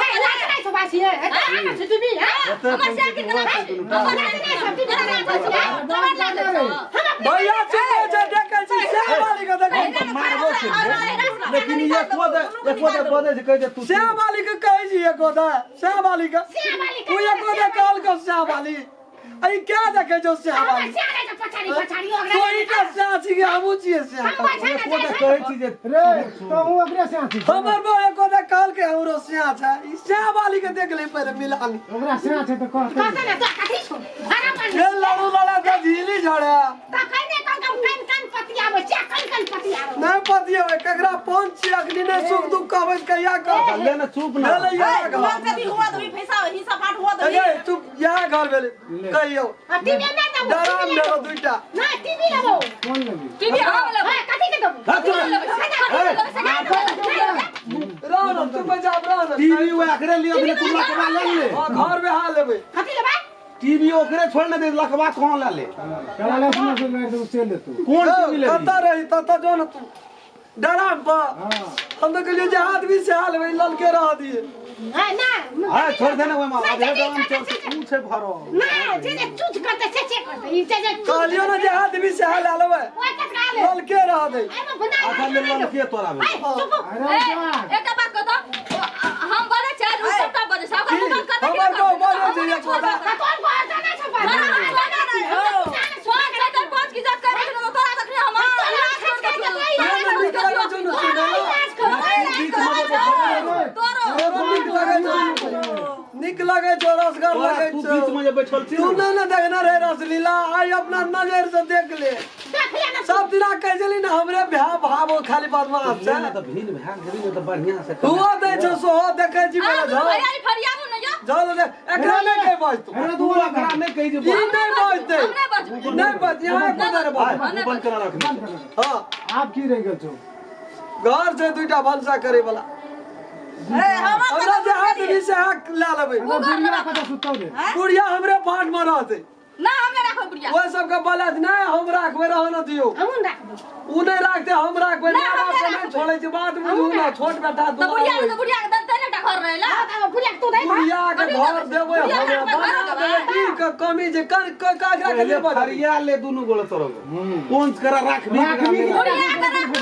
नहीं तो बासी है टीवी है हमर से आके हमर नहीं सब टीवी भैया चुप जा देखे छी श्याम वाली के देखे मारबो छै लेकिन ये कोदे से कह दे तू श्याम वाली के कह जी ये कोदा श्याम वाली का तू ये कोदा कॉल कर श्याम वाली आई क्या देखे जो श्याम वाली पछाड़ी हो तो ई का साची के हमू छी श्याम ये कोदा कह छी जे रे तो हूं ओकरे साची हमर बो ये कोदा कॉल के हमरो श्याम छै ई श्याम वाली के देख ले पहले मिलानी ओकरा साची छै तो कहते ना तो कथि छो भाड़ा पर ये लड़ू लड़ा तो झीली झड़े तो कहने कन पतियाबे छै कन पतियाबे नहीं पतिया ककरा पहुंच छी अखनी ने सुख दुख कहबै कहिया कह ले ना चुप ना ले यार कभी हुआ तो भी पैसा हिस्सा बांट हुआ तो अरे चुप यहाँ घर भेले कहियो टीवी ना दबो डराम डरो दुईटा ना टीवी लेबो कौन लगी टीवी हम लेबो कथि के दबो रानो चुप जा रानो टीवी वो आखरे लियो दिले तुम लखवा ले ले घर में हाल लेबे कथि लेबे टीवी ओकरे छोड़ न दे लखवा कौन ला ले चला ले सुनो से ले तो उसे ले तू कौन टीवी ले कता रही तता जो न तू डराम पा हां हम तो कहलिए जे आदमी से हाल में ललके रह दिए ना हां छोड़ देना वो मां आधे दाम चोर पूछे भरो ना जे चूज करते से करते ई जे कहलियो ना जे आदमी से हाल आलवे ओए कतरा ले ललके रह दे आधा ले ललके तोरा में अरे जा एक बात कह दो हम बोले 4 7 बजे से ओकर दुकान कर हमर को बोले जे ये कोदा कौन बात ना छपा स्वाद से तो पहुंच की जात करे तो तोरा कखनी हम निकल जो न निक लगे जो रसगर लगे तू बीच में जे बैठल छी तू नहीं ना देखना रे रसलीला आई अपना नजर से देख ले सब दिना कह जली ना हमरे ब्याह भाव खाली बदमाश ना है तो भीन भाग गरी में तो बढ़िया से तू दे छो सो देखे जी बोले झ भैया फरियाबो न यो झल दे एकरा नहीं कह बज तू अरे तू लकड़ा नहीं कहि जे ई नहीं बज दे नहीं बज यहां कोदर बज बंद करा रख हां आप की रह गल छो घर से दुईटा भंसा करे वाला हमरा जे आदमी से हक ला लेबे वो बुढ़िया का तो सुतो दे बुढ़िया हमरे पाठ में रहते ना हमने राखो बुढ़िया वो सब का बोला नहीं हम राखबे रह न दियो हम राख उ नहीं राखते हम राखबे ना बाप के नहीं छोड़े छी बात बुझू ना छोट बेटा तो बुढ़िया के तने टा घर रहेला बुढ़िया तू दे बुढ़िया के घर देबे हम बना देबे की के कमी जे कर कागरा के लिए बजा हरिया ले दुनु गोल तोरो कौन करा राख भी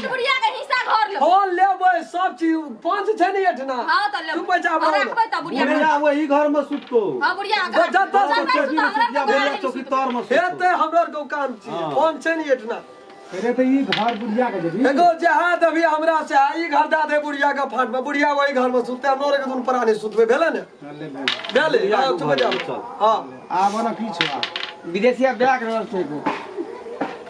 बुढ़िया के हिस्सा घर ले हो लेबे सब चीज पांच छै नहीं एठना हां त ले तू पैसा बना रखबै त बुढ़िया बुढ़िया वही घर में सुतो हां बुढ़िया जत्ता या बोला चौकी तोर में हेते हमर को काम छी पांच छै नहीं एठना अरे तो ये घर बुढ़िया के देबी एगो जहां अभी हमरा से आई घर दा दे बुढ़िया का फाट में बुढ़िया वही घर में सुते हमरे के दुन पराने सुतबे भेले ने भेले चुप जा हां आब ना की छो विदेशिया बैग रहल छै को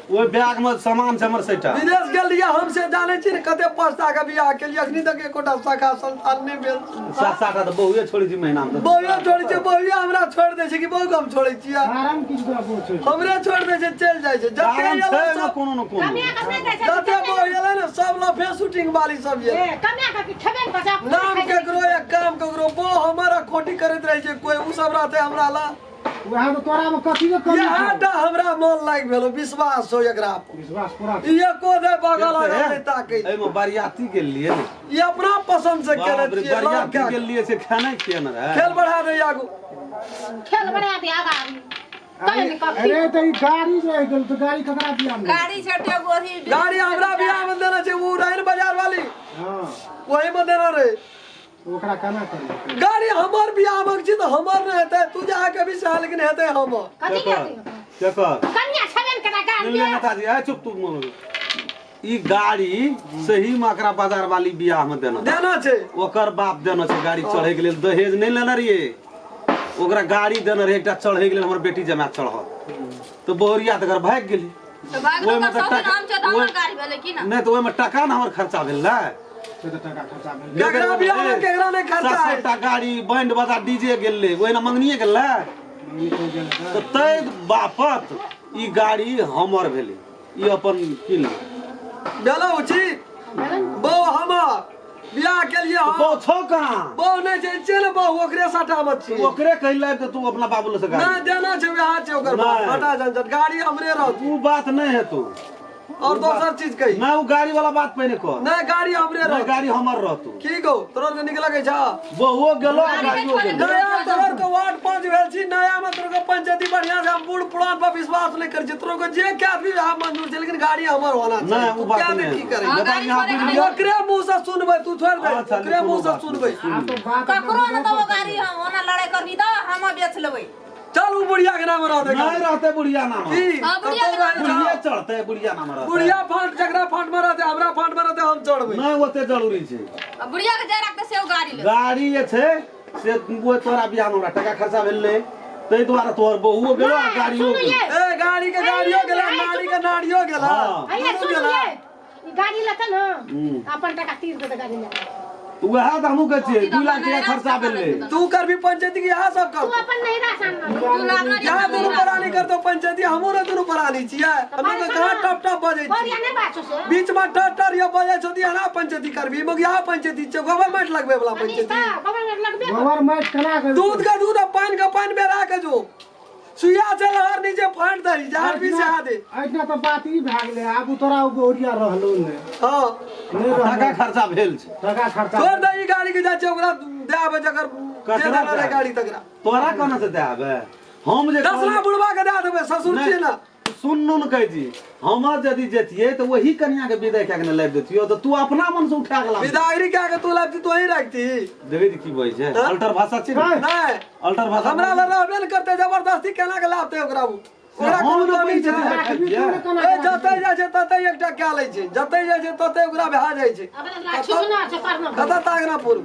वो बैग में सामान हमर सेटा विदेश गेल लिया हमसे जाने छी ने कते पस्ता का बियाह के लिए अखनी तक एकोटा शाखा संतान नहीं भेल सात सात तो बहुए छोड़ी छी महीना में बहुए छोड़ी छै बहुए हमरा छोड़ दे छै कि बहु कम छोड़ै छी आराम की जगह पूछो हमरे छोड़ दे छै चल जाय छै जते छै सब न कोनो न कोनो जते बहु एले ने सब लफे शूटिंग वाली सब ये कन्या का ठबेन बजा नाम केकरो या काम केकरो वो हमारा खोटी करत रहे छै कोई उ सब रहते हमरा ला वहां तो तोरा में कथि के कमी ये आटा हमरा मन लाग भेलो विश्वास हो एकरा पर विश्वास पूरा ये को दे बगल आगे ताके ए में बारियाती के लिए ये अपना पसंद से करे छियै बारियाती के लिए से खाना किए न रे खेल बढ़ा दे आगू खेल बढ़ा दे आगा अरे तो ये गाड़ी जो है तो गाड़ी ककरा दिया गाड़ी छटे गोही गाड़ी हमरा बियाह में देना छै वो राइन बाजार वाली हां वही में देना रे ओकरा केना करी गाड़ी हमर बियाह में छी तो हमर न हेतै तू जा के भी साल के हेतै हम कथि क्या कर कन्या छबेन करा का ले ना ताजी आ चुप तू मन ई गाड़ी सही मकरा बाजार वाली बियाह में देना छै ओकर बाप देना छै गाड़ी चढ़े के लेल दहेज नहीं लेना रहिए ओकरा गाड़ी देना रहे एकटा चढ़े के लेल हमर बेटी जमा चढ़ तो बोहरिया तक भाग गेली तो बागलो का सब नाम छ त हमर गाड़ी भेले की ना नहीं तो ओय में टका न हमर खर्चा भेल ना तो टका खर्चा में केकरा बियाह में केकरा नहीं खर्चा है 700 गाड़ी बैंड बाजा डीजे गेले ओय ना मंगनिए गेल तो तै बापत ई गाड़ी हमर भेले ई अपन किन बेलो उची बो हमर बियाह के लिए हम बो छौ कहां बो नहीं छै चल बो ओकरे साटा मत छी ओकरे कहले त तू अपना बाबू से गाड़ी ना देना छै वहां छै ओकर बाप हटा झंझट गाड़ी हमरे रह तू बात नहीं है तू और दोसर चीज कही ना वो गाड़ी वाला बात पहले कह नहीं गाड़ी हमरे ना रह गाड़ी हमर रहतो की गो तोरा के निकल के जा वो गेलो गाड़ियो गेलो नया तोहर के वार्ड 5 भेल छी नया में तोरा के पंचायती बढ़िया से हम बूढ़ पुरान पर विश्वास नहीं कर छी तोरा के जे क्या भी हम मंजूर छै लेकिन गाड़ी हमर होना ना चाहिए वो तू बात क्या नहीं की करे गाड़ी करे ओकरे मुंह से सुनबे तू छोड़ दे अच्छा, ओकरे मुंह से कोनो सुनबे ककरो न तो गाड़ी हम ओना लड़ाई करबी त हम बेच लेबै चल वो बुढ़िया के नाम रह दे नहीं रहते बुढ़िया नाम की हाँ, बुढ़िया के नाम बुढ़िया चढ़ते बुढ़िया नाम रहते बुढ़िया फाट जकरा फाट में रहते हमरा फाट में रहते हम चढ़बे नहीं ओते जरूरी छै बुढ़िया के जाय रखते से गाड़ी ले गाड़ी ये छै से वो तोरा बियाह में टका खर्चा भेलै तै द्वारा तोहर बहुओ गेलो आ गाड़ियो गेलो ए गाड़ी के गाड़ियो गेला नाड़ी के नाड़ियो गेला हाँ। अरे दुनू सुन गेला ये गाड़ी लेते ना अपन टका 30 दे गाड़ी ले वह त हमहु कहै छियै 2 लाख टका खर्चा भेलै तू कर भी पंचायती की यहाँ सब तू कर अपन नहीं राशन तू लागना यहाँ दोनों परानी कर दो पंचायती हमहू रे दोनों परानी छियै हम तो कहाँ टप टप बजे और छी या नहीं बात से बीच में टर ये बजे छथि यहाँ पंचायती करबी मग यहाँ पंचायती छै गवर्नमेंट लगबे वाला पंचायती खबर लगबे गोबर माइट केना कर दूध का दूध और पानी का पानी बेरा के जो सुइया से लहर नीचे फाट दही जहां भी से आ दे ऐना तो बात ही भाग ले आबू तोरा गोरिया रहलो ने हां नहीं टका रहलो खर्चा भेल छै टका खर्चा छोड़ दही गाड़ी के जाचे ओकरा दे आबे जकर कचरा दे दे गाड़ी तकरा तोरा कोना से दे आबे हम जे दसला बुढ़वा के दे देबे ससुर छी ना सुन न कहै छी हम यदि जेतियै त वही कन्या के विदाई कए के न लाबि देतियो त तू अपना मन से उठा के ला विदाई क्या के तू लाबती तो ही रखती देखै छी की बजै छै हाँ? अल्टर भाषा छै नहीं। नहीं अल्टर भाषा हमरा ल रहबे न करते जबरदस्ती केना के लाबते ओकरा ओकरा हम कोनो न कमी छै कहै ए जतै जाय छै ततै एकटा क्या लै छै जतै जाय छै ततै ओकरा भा जाय छै अबे लाठी सुना से करना कतऽ तागना पूर्व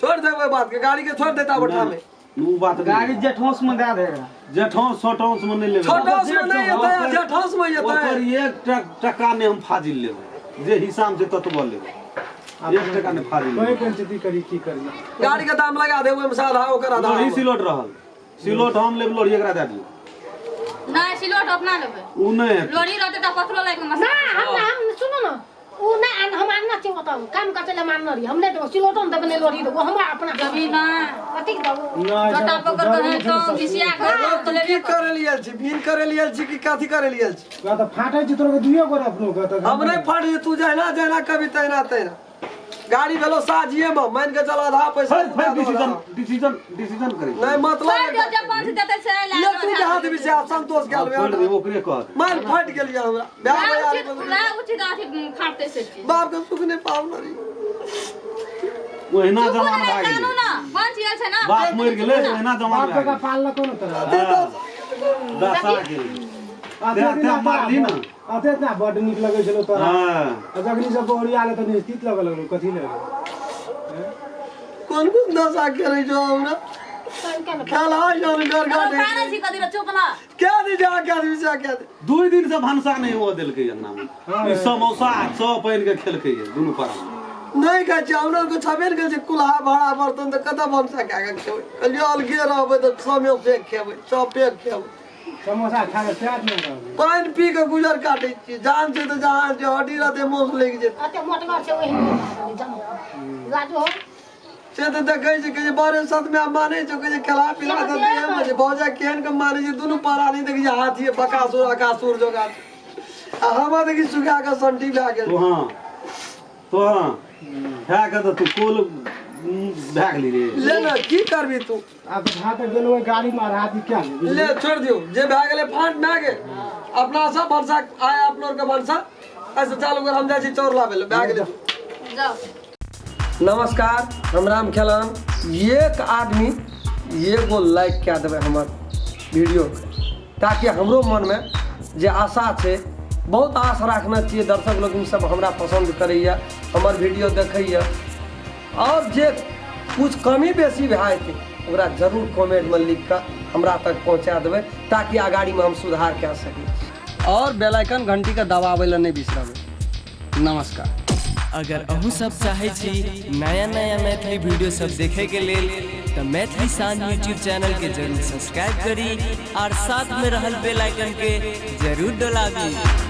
छोड़ देबै बात के गाड़ी के छोड़ देता बैठा में उ बात गाड़ी जेठोस में दे देगा जेठौं सोठौं में नहीं लेबै छोटोस में नहीं येतै जेठोस में येतै ओकर 1 टका ने हम फाजिल लेबै जे हिसाब से ततबो लेबै 1 टका ने फाजिल कोई लेबै पंचायती करी की करी गाड़ी के दाम लगा देबै में साधा ओकर आधा लोढ़ी सिलोट रहल सिलोट हम लेब लोढ़ी एकरा दे दियौ नहीं सिलोट अपना लेबै उ नहीं हेतै। लोरी रहते त पथरो लाइक ना मसा हम सुनो ना वो नहीं हम आना चाहिए बताओ काम का चले मानना रही हमने तो सिलोटन दे बने लोरी वो हम अपना जबी ना कथी दो छोटा पकड़ के तो घिसिया तू की करे लियल छी बीन करे लियल छी कि काथी करे लियल छी तो फाटे छी तोरा के दुइयो गोर अपनो के तो हम नहीं फाड़ तू जहना जहना कभी तैना तैना गाड़ी भेलो साजिए में मान के चलो आधा पैसा फिर दे दो डिसीजन करी नहीं मतलब छोड़ दियो जब पांच देते से ये तू के हाथ में से आप संतोष के छोड़ दे हाल में ओकरे कह माल फाट गेल या हमरा ब्याह में यार ना उचित आथी खाते से बाप के सुख ने पावना री ओहिना जमाना भए कानून गेलै ना पांच ये छै ना बाप मरि गेलै ओहिना जमाना बाप भए का गेलै पाल न कोनो तरह दशा के ते मारली ना अते ना बड नीक लगे छलो तोरा हां जगनी सब ओरिया ले तो निश्चित लगे लगलो कथी ले कौन कौन दशा करे जो हमरा खेला यार घर काने गाड़ी छी कदी चुप ना क्या दी जा क्या दी जा क्या दी 2 दिन से भनसा नहीं हुआ देलकै अंगना में ई समोसा सब पहिन के खेलकै दुनू पारा नहीं कह छी हमरा को छबेल गेल छै कुल्हा भाड़ा बर्तन त कतऽ भनसा क्या के खेबै कहलियो अलगे रहबै त समय से खेबै सब पेट खेबै समोसा खा के प्याज नहीं रहो पानी पी के गुजर काटे छी जान से तो जहां जे हड्डी रहते मोस लग जेते अते मोटगर से वही लाजो से तो देखे छै कि बारे साथ में माने छै कि खेला पिला त दिए में जे भौजा केहन के माने छै दुनु पारा नहीं देखि हाथी बकासुर अकासुर जोगा आ हवा देखि सुखा के संठी भए गेल तो हां खा के तो तू कोल भाग ली रे ले ना की करबी तू अब जहाँ तक गेलो गाड़ी मार हाथी क्या ले ले छोड़ दियो जे भए गेले फाट में गेल अपना सब भरसा आया आप लोग के भरसा ऐसे चालू कर हम जाय छी चोर लाबे ले भए गेले जाओ नमस्कार हम राम खेलान एक आदमी एगो लाइक क्या देवे हमर वीडियो ताकि हमरो मन में जे आशा छै बहुत आस रखना चाहिए दर्शक लोग सब हमरा पसंद करैया हमर वीडियो देखैया और जे कुछ कमी बेसी भए जेतै ओकरा जरूर कमेंट में लिख कऽ हमरा तक पहुँचा देबै ताकि आगाड़ी में हम सुधार कए सकी और बेल आइकन घंटी के दबाबै लए नहीं बिसरबै नमस्कार अगर अहू सब चाहे छी नया नया मैथिली वीडियो सब देखे के लेल तो मैथिली साँझ यूट्यूब चैनल के जरूर सब्सक्राइब करी और साथ में रहल बेल आइकन के जरूर दबाबी।